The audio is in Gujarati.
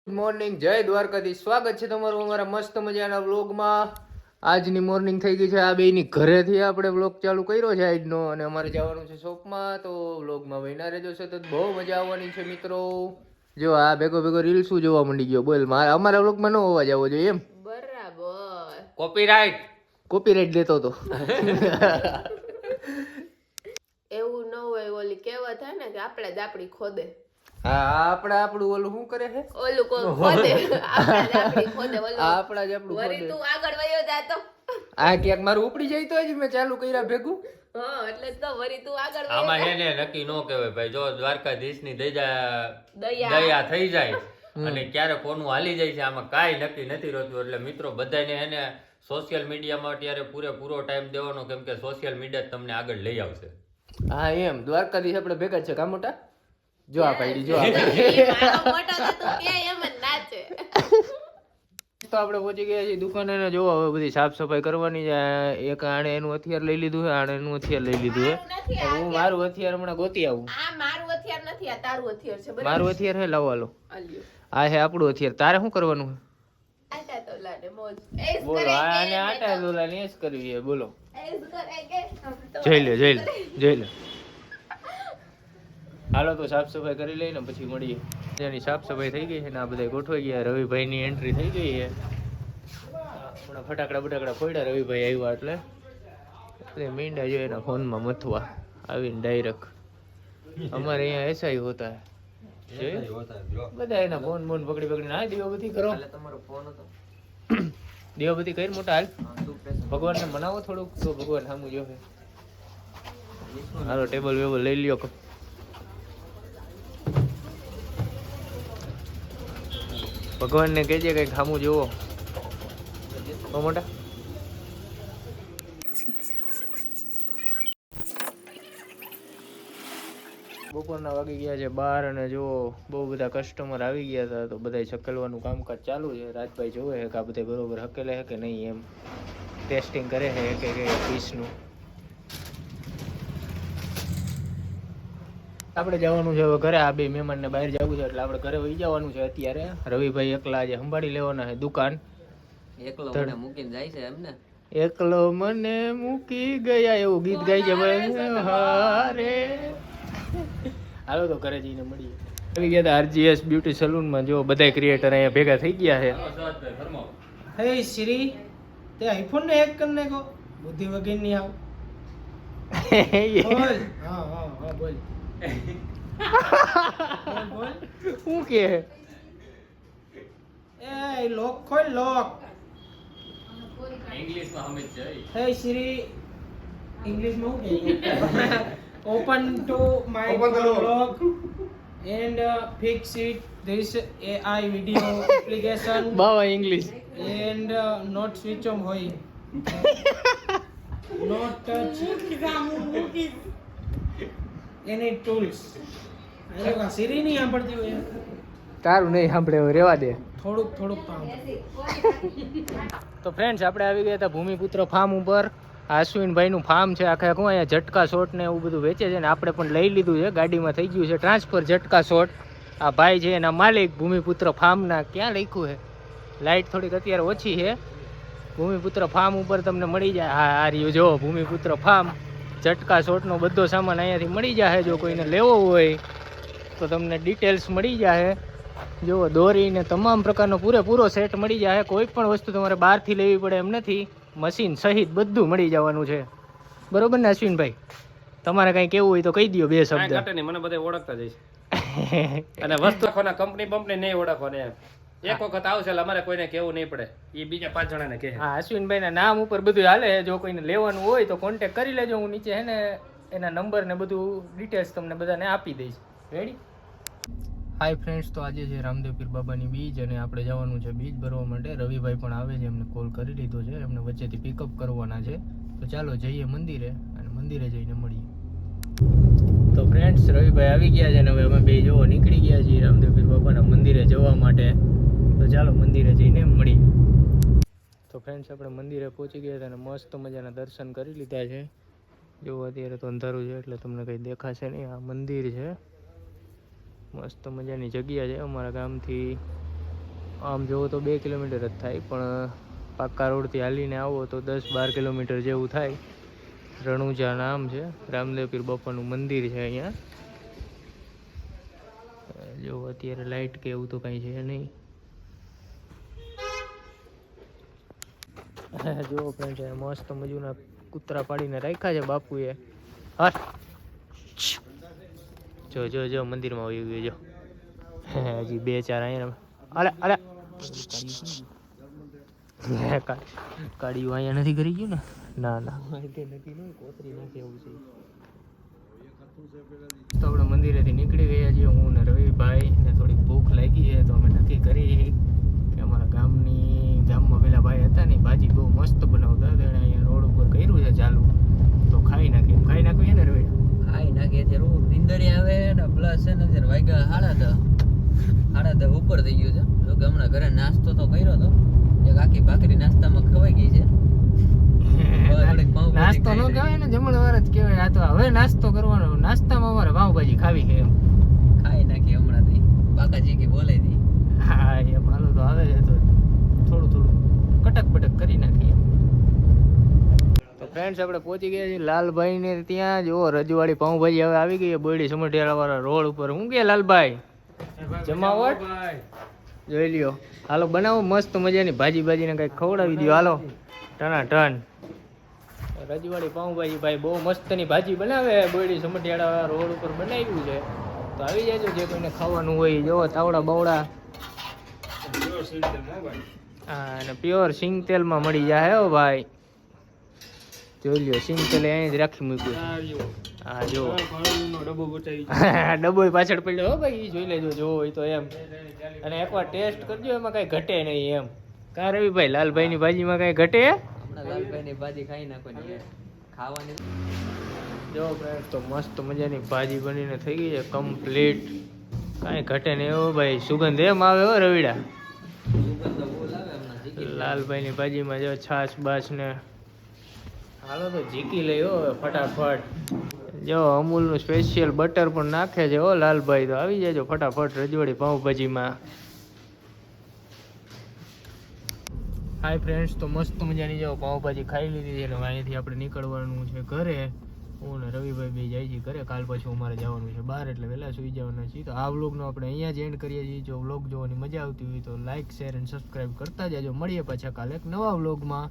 ગુડ મોર્નિંગ, જય દ્વારકાધીશ. સ્વાગત છે તમારું અમારા મસ્ત મજાના વ્લોગમાં. આજની મોર્નિંગ થઈ ગઈ છે. આ બેની ઘરેથી આપણે વ્લોગ ચાલુ કર્યો છે આજનો, અને અમારે જવાનું છે શોપમાં. તો વ્લોગમાં વહીના રહેજો, સતત બહુ મજા આવવાની છે મિત્રો. જો આ ભેગો ભેગો રીલ શું જોવા માંડી ગયો. બોલ, અમારા વ્લોગમાં ન અવાજ આવવો જોઈએ એમ. બરાબર. કોપીરાઈટ દેતો તો એવું ન હોય. ઓલી કહેવત થાય ને કે આપણે જ આપણી ખોદે. હા, આપણું ઓલું શું કરે છે? ઓલું કોઈ ખોદે, આપણે જ આપણી ખોદે. ઓલું આપણા જ આપણું વરી તું આગળ વયો જાતો. આ ક્યાંક મારું ઉપડી જાય તો જ મેં ચાલુ કર્યા ભેગું. હા, એટલે તો વરી તું આગળ વયો. આમાં એને નક્કી નો કહેવાય ભાઈ. જો દ્વારકાધીશની દયા થઈ જાય અને ક્યારે કોનું હાલી જાય છે, આમાં કાંઈ નક્કી નથી રહેતું. એટલે મિત્રો બધાને એને સોશિયલ મીડિયામાં અત્યારે પૂરેપૂરો ટાઈમ દેવાનો, કેમ કે સોશિયલ મીડિયા તમને આગળ લઈ આવશે. હા એમ, દ્વારકાધીશ આપણે ભેગા છે કા મોટા? જો આ પાડી, જો મોટો તો તું કે એમ જ નાચે. તો આપણે પહોંચી ગયા છીએ દુકાને ને. જો હવે બધી સાફ સફાઈ કરવાની છે. એક આણે એનું હથિયાર લઈ લીધું છે, આણે એનું હથિયાર લઈ લીધું છે. હું મારું હથિયાર હમણાં ગોતી આવું. આ મારું હથિયાર નથી, આ તારું હથિયાર છે. બરાબર, મારું હથિયાર હે, લાવો હાલો. આ હે આપણું હથિયાર. તારે શું કરવાનું છે? આટા તો લાડે મોજ. બોલો, આને આટા દોલા ને જ કરવી છે. બોલો, એસ કરે કે જઈ લે, જઈ લે, જઈ લે. હાલો તો સાફ સફાઈ કરી લઈને પછી મળીએ. તેની સાફ સફાઈ થઈ ગઈ છે ને આ બધા ગોઠવાઈ ગયા. રવિભાઈની એન્ટ્રી થઈ ગઈ છે. હમણાં ફટાકડા ફોડ્યા રવિભાઈ આવ્યા એટલે મીંડા જો એના ફોનમાં મથવા આવીને ડાયરેક્ટ. અમારે અહીંયા એસઆઈ હોતા હે, બધા એના ફોન પકડીને હા દીવાબત્તી કરો. તમારો ફોન હતો, દીવાબત્તી કરી મોટા હાલ. ભગવાનને મનાવો થોડુંક તો ભગવાન સામું જોશે. હાલો ટેબલ વેબલ લઈ લ્યો. ભગવાનને કહેજે કઈ ખામું જોવો મોટા. બપોરના વાગી ગયા છે 12 અને જો બહુ બધા કસ્ટમર આવી ગયા હતા તો બધા છકેલવાનું કામકાજ ચાલુ છે. રાજભાઈ જોવે છે કે આ બધા બરોબર હકેલે છે કે નહીં, એમ ટેસ્ટિંગ કરે છે કે પીસનું. આપણે જવાનું છે હવે ઘરે. આ બે મહેમાનને બહાર જવું છે એટલે આપણે ઘરે વહી જવાનું છે અત્યારે. રવિભાઈ એકલા આજે સંભાળી લેવાના છે દુકાન. એકલો મને મૂકીને જાય છે એમ ને? એકલો મને મૂકી ગયા એવું ગીત ગાય છે ભાઈ. હારે હાલો તો ઘરે જઈને મળીએ. આવી ગયા હતા આરજીએસ બ્યુટી સલૂનમાં. જો બધા ક્રિએટર અહીંયા ભેગા થઈ ગયા છે. હે શ્રી, તે આઈફોન ને હેક કરી નાખો. બુદ્ધિ વગર ની આવ. બોલ. હા હા હા બોલ. બોલ. શું કે? એ લોક ખોલ લોક. ઇંગ્લિશમાં સમજ જાય. હે શ્રી, ઇંગ્લિશ માં શું કે? Open to my lock and fix it this AI video application બાવા English and not switch on હોય. not touch any tools. આ સિરી નહીં સાંભળતી હોય. તારું નહીં સાંભળે હવે રેવા દે. થોડુંક કામ. તો ફ્રેન્ડ્સ આપણે આવી ગયા હતા ભૂમિપુત્ર ફાર્મ ઉપર. અશ્વિનભાઈનું ફાર્મ છે આખે આખું. અહીંયા ઝટકા શોટ ને એવું બધું વેચે છે ને આપણે પણ લઈ લીધું છે. ગાડીમાં થઈ ગયું છે ટ્રાન્સફર ઝટકા શોટ. આ ભાઈ છે એના માલિક ભૂમિપુત્ર ફાર્મના. ક્યાં લખ્યું છે? લાઇટ થોડીક અત્યારે ઓછી છે. ભૂમિપુત્ર ફાર્મ ઉપર તમને મળી જાય. હા આ રહ્યું જો ભૂમિપુત્ર ફાર્મ. ઝટકા શોટનો બધો સામાન અહીંયાથી મળી જાય. જો કોઈને લેવો હોય તો તમને ડિટેલ્સ મળી જાય. જો દોરીને તમામ પ્રકારનો પૂરેપૂરો સેટ મળી જાય. કોઈ પણ વસ્તુ તમારે બહારથી લેવી પડે એમ નથી. મશીન સહિત બધું મળી જવાનું છે. બરોબર ને અશ્વિનભાઈ? તમારે કઈ કેવું હોય તો કહી દો બે શબ્દ. મને બધા ઓળખતા જઈશ અને વસ્તુ કંપની બંપની નહીં ઓળખવાને. એક વખત આવશે એટલે અમારે કોઈને કેવું નહીં પડે. એ બીજા 5 જણાને કહે. હા, અશ્વિનભાઈના નામ ઉપર બધું હાલે. જો કોઈને લેવાનું હોય તો કોન્ટેક્ટ કરી લેજો. હું નીચે હે ને એના નંબર ને બધું ડિટેલ્સ તમને બધાને આપી દઈશ. રેડી? હાય ફ્રેન્ડ્સ, તો આજે છે રામદેવ પીર બાબાની બીજ અને આપણે જવાનું છે બીજ ભરવા માટે. રવિભાઈ પણ આવે છે, એમને કોલ કરી લીધો છે. એમને વચ્ચેથી પિકઅપ કરવાના છે. તો ચાલો જઈએ મંદિરે અને મંદિરે જઈને મળીએ. તો ફ્રેન્ડ્સ રવિભાઈ આવી ગયા છે અને હવે અમે બે જોવો નીકળી ગયા છીએ રામદેવ પીર બાબાના મંદિરે જવા માટે. તો ચાલો મંદિરે જઈને મળીએ. તો ફ્રેન્ડ્સ આપણે મંદિરે પહોંચી ગયા હતા અને મસ્ત મજાના દર્શન કરી લીધા છે. જો અત્યારે તો અંધારું છે એટલે તમને કંઈ દેખાશે નહીં. આ મંદિર છે, મસ્ત મજાની જગ્યા છે. અમારા ગામથી આમ જોવો તો 2 કિલોમીટર જ થાય, પણ પાક્કા રોડથી હાલીને આવો તો 10-12 કિલોમીટર જેવું થાય. રણુજા નામ છે, રામદેવ પીર બાપાનું મંદિર છે અહીંયા. જો અત્યારે લાઇટ કે એવું તો કાંઈ છે નહીં. જો ફ્રેન્ડ મસ્ત મજૂના કૂતરા પાડીને રાખ્યા છે બાપુએ. જો જો જો મંદિરમાં આવી ગયો. જો હજી 2-4 અહીંયા. અરે અરે કાળિયું અહીંયા નથી કરી ગયું ને? ના ના કોતરી નાખે એવું છે. તો આપણે મંદિરેથી નીકળી ગયા છીએ, હું ને રવિભાઈ ને. થોડીક ભૂખ લાગી છે તો અમે નક્કી કરી કે અમારા ગામમાં પેલા ભાઈ હતા ને, ભાજી બહુ મસ્ત બનાવતા હતા. એને અહીંયા રોડ ઉપર કર્યું છે ચાલુ, તો ખાઈ નાખીએ ને રવિ? ખાઈ નાખીએ. અત્યારે નીંદરી આવે ને પ્લસ છે ને અત્યારે વાગ્યા 10:30 ઉપર થઈ ગયું છે. જો કે હમણાં ઘરે નાસ્તો તો કર્યો હતો, એક આખી ભાખરી નાસ્તામાં ખવાઈ ગઈ છે. નાસ્તો ન કહેવાય ને, જમણવાર જ કહેવાય. આ તો હવે નાસ્તો કરવાનો. નાસ્તામાં અમારે પાવભાજી ખાવી છે એમ. ખાઈ નાખી હમણાંથી. બાકાજી કે બોલાઈ દી. હા એમ હાલો તો આવે છે તો થોડું કટક બટક કરી નાખીએ. તો ફ્રેન્ડ્સ આપણે પહોંચી ગયા છીએ લાલભાઈ ને ત્યાં. જો રજવાડી પાઉંભાજી હવે આવી ગઈ છે બોયડી સમઢિયાળા વાળા રોડ ઉપર. શું કે લાલભાઈ જમાવટ જોઈ લ્યો. હાલો બનાવો મસ્ત મજાની ભાજીને કઈક ખવડાવી દો. હાલો ટનાટન રજવાડી પાઉંભાજી ભાઈ બહુ મસ્તની ભાજી બનાવે. બોયડી સમઢિયાળા રોડ ઉપર બનાવ્યું છે, તો આવી જાજો જે કોઈને ખાવાનું હોય. જો તાવડા બાવડા હા, અને પ્યોર સિંગ તેલમાં મળી જાય હો ભાઈ. જોઈ લ્યો સિંગ તેલ અહીં જ રાખી મૂક્યું. હા જો ડબ્બો પાછળ પડ્યો હો ભાઈ, જોઈ લેજો જો હોય તો એમ. અને એકવાર ટેસ્ટ કરજો, એમાં કઈ ઘટે નહીં એમ. કા રવિભાઈ લાલભાઈની ભાજીમાં કઈ ઘટે? હમણાં લાલભાઈની ભાજી ખાઈ નાખવાની ખાવાની. જો ફ્રેન્ડ તો મસ્ત મજાની ભાજી બનીને થઈ ગઈ છે કમ્પ્લીટ. કાંઈ ઘટે નહીં એવો ભાઈ. સુગંધ એમ આવે હો રવિડા. લાલભાઈની ભાજીમાં જો છાશ બાશ ને. હાલો તો જીકી લઈ હો ફટાફટ. જો અમૂલનું સ્પેશિયલ બટર પણ નાખે છે હો લાલભાઈ. તો આવી જાજો ફટાફટ રજવાડી પાઉંભાજીમાં. હાય ફ્રેન્ડ્સ તો મસ્ત મજાની જો પાઉંભાજી ખાઈ લીધી છે, અને અહીંયાથી આપણે નીકળવાનું છે ઘરે. હું ને રવિભાઈ બે જાય છે ઘરે. કાલ પછી અમારે જવાનું છે બહાર, એટલે વહેલા સુઈ જવાના છીએ. તો આ વ્લોગનો આપણે અહીંયા જ એન્ડ કરીએ છીએ. જો વ્લોગ જોવાની મજા આવતી હોય તો લાઇક શેર અને સબસ્ક્રાઈબ કરતા જાજો. મળીએ પાછા કાલે એક નવા વ્લોગમાં.